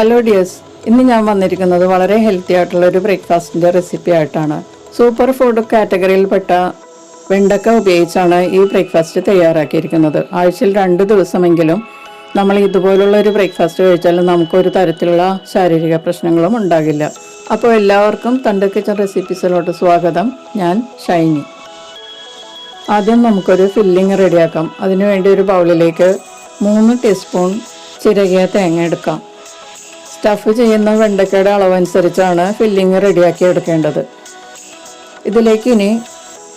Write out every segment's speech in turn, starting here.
Hello dears, ഇന്ന് ഞാൻ വന്നിരിക്കുന്നത് വളരെ ഹെൽത്തി ആയിട്ടുള്ള ഒരു ബ്രേക്ക്ഫാസ്റ്റിൻ്റെ റെസിപ്പി ആയിട്ടാണ്. സൂപ്പർ ഫുഡ് കാറ്റഗറിയിൽപ്പെട്ട വെണ്ടക്ക ഉപയോഗിച്ചാണ് ഈ ബ്രേക്ക്ഫാസ്റ്റ് തയ്യാറാക്കിയിരിക്കുന്നത്. ആഴ്ചയിൽ 2 ദിവസമെങ്കിലും നമ്മൾ ഇതുപോലുള്ള ഒരു ബ്രേക്ക്ഫാസ്റ്റ് കഴിച്ചാൽ നമുക്കൊരു തരത്തിലുള്ള ശാരീരിക പ്രശ്നങ്ങളും ഉണ്ടാകില്ല. അപ്പോൾ എല്ലാവർക്കും തൻ്റെ കിച്ചൺ റെസിപ്പീസിലോട്ട് സ്വാഗതം. ഞാൻ ഷൈനി. ആദ്യം നമുക്കൊരു ഫില്ലിങ് റെഡിയാക്കാം. അതിനുവേണ്ടി ഒരു ബൗളിലേക്ക് 3 ടീസ്പൂൺ ചിരകിയ തേങ്ങ എടുക്കാം. സ്റ്റഫ് ചെയ്യുന്ന വെണ്ടക്കയുടെ അളവനുസരിച്ചാണ് ഫില്ലിങ് റെഡിയാക്കി എടുക്കേണ്ടത്. ഇതിലേക്ക് ഇനി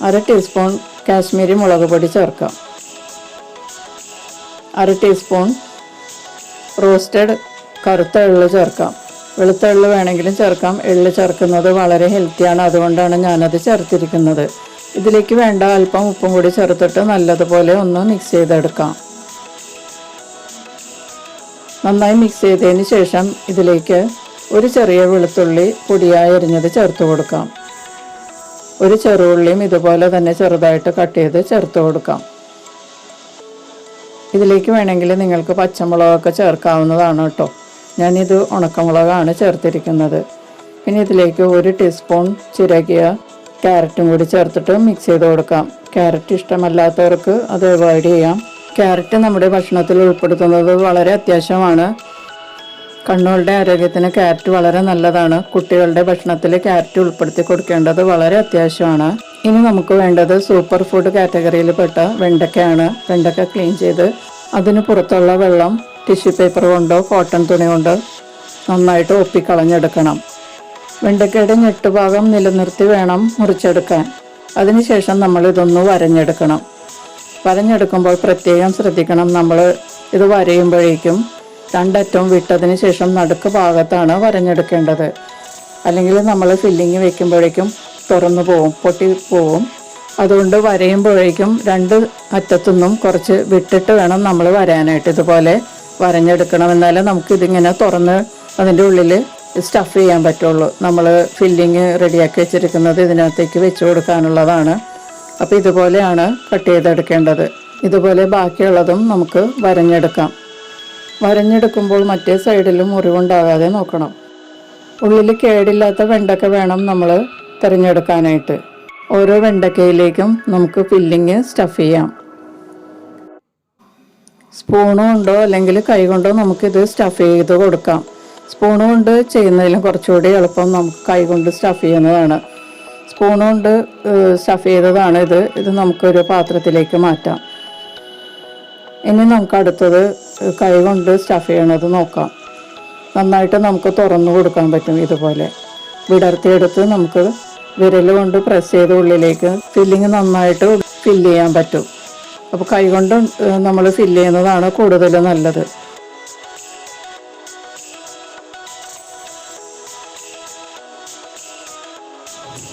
1/2 ടീസ്പൂൺ കാശ്മീരി മുളക് പൊടി ചേർക്കാം. 1/2 ടീസ്പൂൺ റോസ്റ്റഡ് കറുത്ത എള്ള് ചേർക്കാം. വെളുത്ത എള്ള് വേണമെങ്കിലും ചേർക്കാം. എള്ള് ചേർക്കുന്നത് വളരെ ഹെൽത്തിയാണ്, അതുകൊണ്ടാണ് ഞാനത് ചേർത്തിരിക്കുന്നത്. ഇതിലേക്ക് വേണ്ട അല്പം ഉപ്പും കൂടി ചേർത്തിട്ട് നല്ലതുപോലെ ഒന്ന് മിക്സ് ചെയ്തെടുക്കാം. നന്നായി മിക്സ് ചെയ്തതിന് ശേഷം ഇതിലേക്ക് ഒരു ചെറിയ വെളുത്തുള്ളി പൊടിയായി അരിഞ്ഞത് ചേർത്ത് കൊടുക്കാം. ഒരു ചെറുള്ളിയും ഇതുപോലെ തന്നെ ചെറുതായിട്ട് കട്ട് ചെയ്ത് ചേർത്ത് കൊടുക്കാം. ഇതിലേക്ക് വേണമെങ്കിൽ നിങ്ങൾക്ക് പച്ചമുളകൊക്കെ ചേർക്കാവുന്നതാണ് കേട്ടോ. ഞാനിത് ഉണക്കമുളകാണ് ചേർത്തിരിക്കുന്നത്. പിന്നെ ഇതിലേക്ക് 1 ടീസ്പൂൺ ചിരകിയ ക്യാരറ്റും കൂടി ചേർത്തിട്ട് മിക്സ് ചെയ്ത് കൊടുക്കാം. ക്യാരറ്റ് ഇഷ്ടമല്ലാത്തവർക്ക് അത് അവോയ്ഡ് ചെയ്യാം. ക്യാരറ്റ് നമ്മുടെ ഭക്ഷണത്തിൽ ഉൾപ്പെടുത്തുന്നത് വളരെ അത്യാവശ്യമാണ്. കണ്ണുകളുടെ ആരോഗ്യത്തിന് ക്യാരറ്റ് വളരെ നല്ലതാണ്. കുട്ടികളുടെ ഭക്ഷണത്തിൽ ക്യാരറ്റ് ഉൾപ്പെടുത്തി കൊടുക്കേണ്ടത് വളരെ അത്യാവശ്യമാണ്. ഇനി നമുക്ക് വേണ്ടത് സൂപ്പർ ഫുഡ് കാറ്റഗറിയിൽപ്പെട്ട വെണ്ടക്കയാണ്. വെണ്ടക്ക ക്ലീൻ ചെയ്ത് അതിന് പുറത്തുള്ള വെള്ളം ടിഷ്യൂ പേപ്പർ കൊണ്ടോ കോട്ടൺ തുണി കൊണ്ടോ നന്നായിട്ട് ഒപ്പിക്കളഞ്ഞെടുക്കണം. വെണ്ടക്കയുടെ ഞെട്ടുഭാഗം നിലനിർത്തി വേണം മുറിച്ചെടുക്കാൻ. അതിനുശേഷം നമ്മൾ ഇതൊന്ന് വരഞ്ഞെടുക്കണം. വരഞ്ഞെടുക്കുമ്പോൾ പ്രത്യേകം ശ്രദ്ധിക്കണം. നമ്മൾ ഇത് വരയുമ്പോഴേക്കും 2 അറ്റവും വിട്ടതിന് ശേഷം നടുക്ക് ഭാഗത്താണ് വരഞ്ഞെടുക്കേണ്ടത്. അല്ലെങ്കിൽ നമ്മൾ ഫില്ലിങ് വെക്കുമ്പോഴേക്കും തുറന്നു പോവും, പൊട്ടി പോവും. അതുകൊണ്ട് വരയുമ്പോഴേക്കും 2 അറ്റത്തുനിന്നും കുറച്ച് വിട്ടിട്ട് വേണം നമ്മൾ വരാനായിട്ട്. ഇതുപോലെ വരഞ്ഞെടുക്കണം. എന്നാലേ നമുക്കിതിങ്ങനെ തുറന്ന് അതിൻ്റെ ഉള്ളിൽ സ്റ്റഫ് ചെയ്യാൻ പറ്റുള്ളൂ. നമ്മൾ ഫില്ലിങ് റെഡിയാക്കി വെച്ചിരിക്കുന്നത് ഇതിനകത്തേക്ക് വെച്ച് കൊടുക്കാനുള്ളതാണ്. അപ്പോൾ ഇതുപോലെയാണ് കട്ട് ചെയ്തെടുക്കേണ്ടത്. ഇതുപോലെ ബാക്കിയുള്ളതും നമുക്ക് വരഞ്ഞെടുക്കാം. വരഞ്ഞെടുക്കുമ്പോൾ മറ്റേ സൈഡിലും മുറിവുണ്ടാകാതെ നോക്കണം. ഉള്ളിൽ കേടില്ലാത്ത വെണ്ടക്ക വേണം നമ്മൾ തിരഞ്ഞെടുക്കാനായിട്ട്. ഓരോ വെണ്ടക്കയിലേക്കും നമുക്ക് ഫില്ലിങ് സ്റ്റഫ് ചെയ്യാം. സ്പൂണ് കൊണ്ടോ അല്ലെങ്കിൽ കൈ കൊണ്ടോ നമുക്കിത് സ്റ്റഫ് ചെയ്ത് കൊടുക്കാം. സ്പൂണ് കൊണ്ട് ചെയ്യുന്നതിലും കുറച്ചുകൂടി എളുപ്പം നമുക്ക് കൈ കൊണ്ട് സ്റ്റഫ് ചെയ്യുന്നതാണ്. സ്പൂൺ കൊണ്ട് സ്റ്റഫ് ചെയ്തതാണ് ഇത് നമുക്കൊരു പാത്രത്തിലേക്ക് മാറ്റാം. ഇനി നമുക്ക് അടുത്തത് കൈ കൊണ്ട് സ്റ്റഫ് ചെയ്യണത് നോക്കാം. നന്നായിട്ട് നമുക്ക് തുറന്നു കൊടുക്കാൻ പറ്റും. ഇതുപോലെ വിടർത്തിയെടുത്ത് നമുക്ക് വിരൽ കൊണ്ട് പ്രസ് ചെയ്ത് ഉള്ളിലേക്ക് ഫില്ലിങ് നന്നായിട്ട് ഫില്ല് ചെയ്യാൻ പറ്റും. അപ്പോൾ കൈ കൊണ്ട് നമ്മൾ ഫില്ല് ചെയ്യുന്നതാണ് കൂടുതൽ നല്ലത്.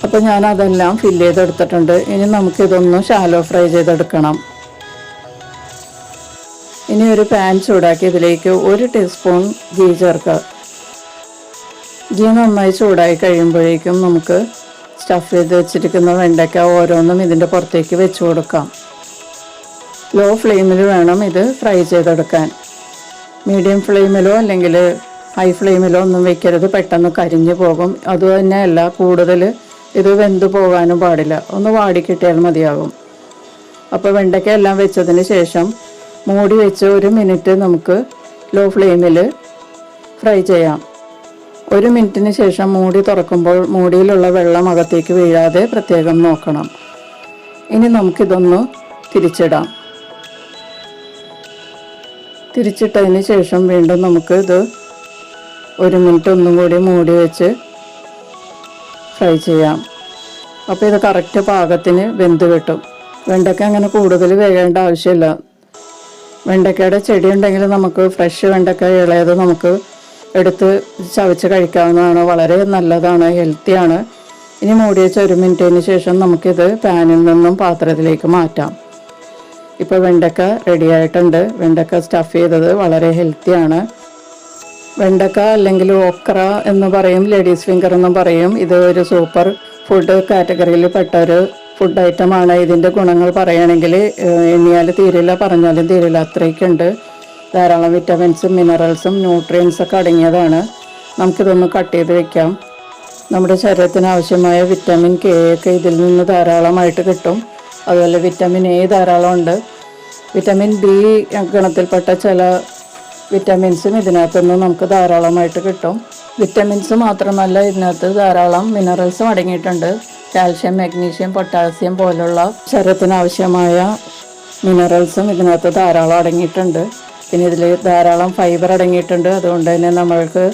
അപ്പോൾ ഞാൻ അതെല്ലാം ഫില്ല് ചെയ്തെടുത്തിട്ടുണ്ട്. ഇനി നമുക്കിതൊന്ന് ഷാലോ ഫ്രൈ ചെയ്തെടുക്കണം. ഇനി ഒരു പാൻ ചൂടാക്കി ഇതിലേക്ക് 1 ടീസ്പൂൺ ഗീ ചേർക്കുക. ഗീ നന്നായി ചൂടായി കഴിയുമ്പോഴേക്കും നമുക്ക് സ്റ്റഫ് ചെയ്ത് വെച്ചിരിക്കുന്ന വെണ്ടയ്ക്ക ഓരോന്നും ഇതിൻ്റെ പുറത്തേക്ക് വെച്ച് കൊടുക്കാം. ലോ ഫ്ലെയിമിൽ വേണം ഇത് ഫ്രൈ ചെയ്തെടുക്കാൻ. മീഡിയം ഫ്ലെയിമിലോ അല്ലെങ്കിൽ ഹൈ ഫ്ലെയിമിലോ ഒന്നും വെക്കരുത്, പെട്ടെന്ന് കരിഞ്ഞു പോകും. അതുതന്നെയല്ല, കൂടുതൽ ഇത് വെന്ത് പോകാനും പാടില്ല. ഒന്ന് വാടിക്കിട്ടിയാൽ മതിയാകും. അപ്പോൾ വെണ്ടയ്ക്ക എല്ലാം വെച്ചതിന് ശേഷം മൂടി വെച്ച് 1 മിനിറ്റ് നമുക്ക് ലോ ഫ്ലെയിമിൽ ഫ്രൈ ചെയ്യാം. 1 മിനിറ്റിന് ശേഷം മൂടി തുറക്കുമ്പോൾ മൂടിയിലുള്ള വെള്ളം അകത്തേക്ക് വീഴാതെ പ്രത്യേകം നോക്കണം. ഇനി നമുക്കിതൊന്ന് തിരിച്ചിടാം. തിരിച്ചിട്ടതിന് ശേഷം വീണ്ടും നമുക്ക് ഇത് 1 മിനിറ്റ് ഒന്നും കൂടി മൂടി വെച്ച് ഫ്രൈ ചെയ്യാം. അപ്പോൾ ഇത് കറക്റ്റ് പാകത്തിന് വെന്ത് കിട്ടും. വെണ്ടയ്ക്ക അങ്ങനെ കൂടുതൽ വേകേണ്ട ആവശ്യമില്ല. വെണ്ടയ്ക്കയുടെ ചെടി ഉണ്ടെങ്കിൽ നമുക്ക് ഫ്രഷ് വെണ്ടയ്ക്ക ഇളയത് നമുക്ക് എടുത്ത് ചവച്ച് കഴിക്കാവുന്നതാണ്. വളരെ നല്ലതാണ്, ഹെൽത്തിയാണ്. ഇനി മൂടി വെച്ച് 1 മിനിറ്റിന് ശേഷം നമുക്കിത് പാനിൽ നിന്നും പാത്രത്തിലേക്ക് മാറ്റാം. ഇപ്പോൾ വെണ്ടയ്ക്ക റെഡി ആയിട്ടുണ്ട്. വെണ്ടയ്ക്ക സ്റ്റഫ് ചെയ്തത് വളരെ ഹെൽത്തിയാണ്. വെണ്ടക്ക അല്ലെങ്കിൽ ഓക്ര എന്ന് പറയും, ലേഡീസ് ഫിംഗർ എന്നും പറയും. ഇത് ഒരു സൂപ്പർ ഫുഡ് കാറ്റഗറിയിൽ പെട്ട ഒരു ഫുഡ് ഐറ്റമാണ്. ഇതിൻ്റെ ഗുണങ്ങൾ പറയുകയാണെങ്കിൽ എണ്ണിയാൽ തീരില്ല, പറഞ്ഞാലും തീരില്ല, അത്രയ്ക്കുണ്ട്. ധാരാളം വിറ്റമിൻസും മിനറൽസും ന്യൂട്രിയൻസൊക്കെ അടങ്ങിയതാണ്. നമുക്കിതൊന്ന് കട്ട് ചെയ്ത് വെക്കാം. നമ്മുടെ ശരീരത്തിന് ആവശ്യമായ വിറ്റാമിൻ കെ ഒക്കെ ഇതിൽ നിന്ന് ധാരാളമായിട്ട് കിട്ടും. അതുപോലെ വിറ്റാമിൻ എ ധാരാളം ഉണ്ട്. വിറ്റാമിൻ ബി ഗണത്തിൽപ്പെട്ട ചില വിറ്റാമിൻസും ഇതിനകത്തുനിന്ന് നമുക്ക് ധാരാളമായിട്ട് കിട്ടും. വിറ്റാമിൻസ് മാത്രമല്ല, ഇതിനകത്ത് ധാരാളം മിനറൽസും അടങ്ങിയിട്ടുണ്ട്. കാൽഷ്യം, മാഗ്നീഷ്യം, പൊട്ടാസ്യം പോലുള്ള ശരീരത്തിന് ആവശ്യമായ മിനറൽസും ഇതിനകത്ത് ധാരാളം അടങ്ങിയിട്ടുണ്ട്. പിന്നെ ഇതിൽ ധാരാളം ഫൈബർ അടങ്ങിയിട്ടുണ്ട്. അതുകൊണ്ട് തന്നെ നമ്മൾക്ക്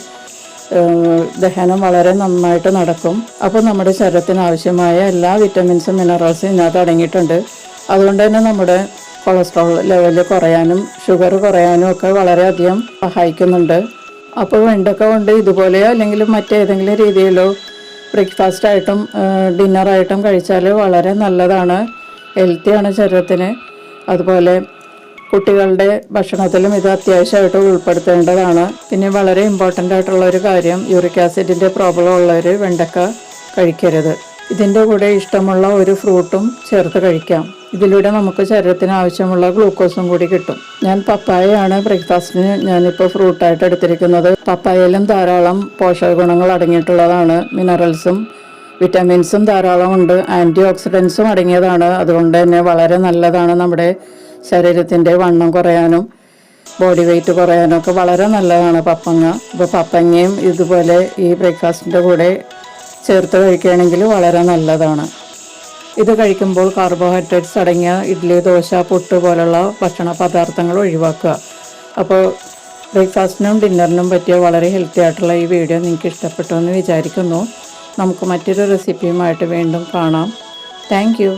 ദഹനം വളരെ നന്നായിട്ട് നടക്കും. അപ്പോൾ നമ്മുടെ ശരീരത്തിന് ആവശ്യമായ എല്ലാ വിറ്റമിൻസും മിനറൽസും ഇതിനകത്ത് അടങ്ങിയിട്ടുണ്ട്. അതുകൊണ്ട് തന്നെ നമ്മുടെ കൊളസ്ട്രോൾ ലെവൽ കുറയാനും ഷുഗർ കുറയാനും ഒക്കെ വളരെയധികം സഹായിക്കുന്നുണ്ട്. അപ്പോൾ വെണ്ടക്ക കൊണ്ട് ഇതുപോലെയോ അല്ലെങ്കിൽ മറ്റേതെങ്കിലും രീതിയിലോ ബ്രേക്ക്ഫാസ്റ്റായിട്ടും ഡിന്നറായിട്ടും കഴിച്ചാൽ വളരെ നല്ലതാണ്. ഹെൽത്തിയാണ് ശരീരത്തിന്. അതുപോലെ കുട്ടികളുടെ ഭക്ഷണത്തിലും ഇത് അത്യാവശ്യമായിട്ട് ഉൾപ്പെടുത്തേണ്ടതാണ്. പിന്നെ വളരെ ഇമ്പോർട്ടൻ്റ് ആയിട്ടുള്ള ഒരു കാര്യം, യൂറിക് ആസിഡിൻ്റെ പ്രോബ്ലം ഉള്ളവർ വെണ്ടക്ക കഴിക്കരുത്. ഇതിൻ്റെ കൂടെ ഇഷ്ടമുള്ള ഒരു ഫ്രൂട്ടും ചേർത്ത് കഴിക്കാം. ഇതിലൂടെ നമുക്ക് ശരീരത്തിന് ആവശ്യമുള്ള ഗ്ലൂക്കോസും കൂടി കിട്ടും. ഞാൻ പപ്പായയാണ് ബ്രേക്ക്ഫാസ്റ്റിന് ഞാനിപ്പോൾ ഫ്രൂട്ടായിട്ട് എടുത്തിരിക്കുന്നത്. പപ്പായയിലും ധാരാളം പോഷക ഗുണങ്ങൾ അടങ്ങിയിട്ടുള്ളതാണ്. മിനറൽസും വിറ്റാമിൻസും ധാരാളം ഉണ്ട്. ആൻറ്റി ഓക്സിഡൻസും അടങ്ങിയതാണ്. അതുകൊണ്ട് തന്നെ വളരെ നല്ലതാണ്. നമ്മുടെ ശരീരത്തിൻ്റെ വണ്ണം കുറയാനും ബോഡി വെയ്റ്റ് കുറയാനും ഒക്കെ വളരെ നല്ലതാണ് പപ്പങ്ങ. ഇപ്പോൾ പപ്പങ്ങയും ഇതുപോലെ ഈ ബ്രേക്ക്ഫാസ്റ്റിൻ്റെ കൂടെ ചേർത്ത് കഴിക്കുകയാണെങ്കിൽ വളരെ നല്ലതാണ്. ഇത് കഴിക്കുമ്പോൾ കാർബോഹൈഡ്രേറ്റ്സ് അടങ്ങിയ ഇഡ്ഡലി, ദോശ, പുട്ട് പോലുള്ള ഭക്ഷണ പദാർത്ഥങ്ങൾ ഒഴിവാക്കുക. അപ്പോൾ ബ്രേക്ക്ഫാസ്റ്റിനും ഡിന്നറിനും പറ്റിയ വളരെ ഹെൽത്തി ആയിട്ടുള്ള ഈ വീഡിയോ നിങ്ങൾക്ക് ഇഷ്ടപ്പെട്ടു എന്ന് വിചാരിക്കുന്നു. നമുക്ക് മറ്റൊരു റെസിപ്പിയുമായിട്ട് വീണ്ടും കാണാം. Thank you.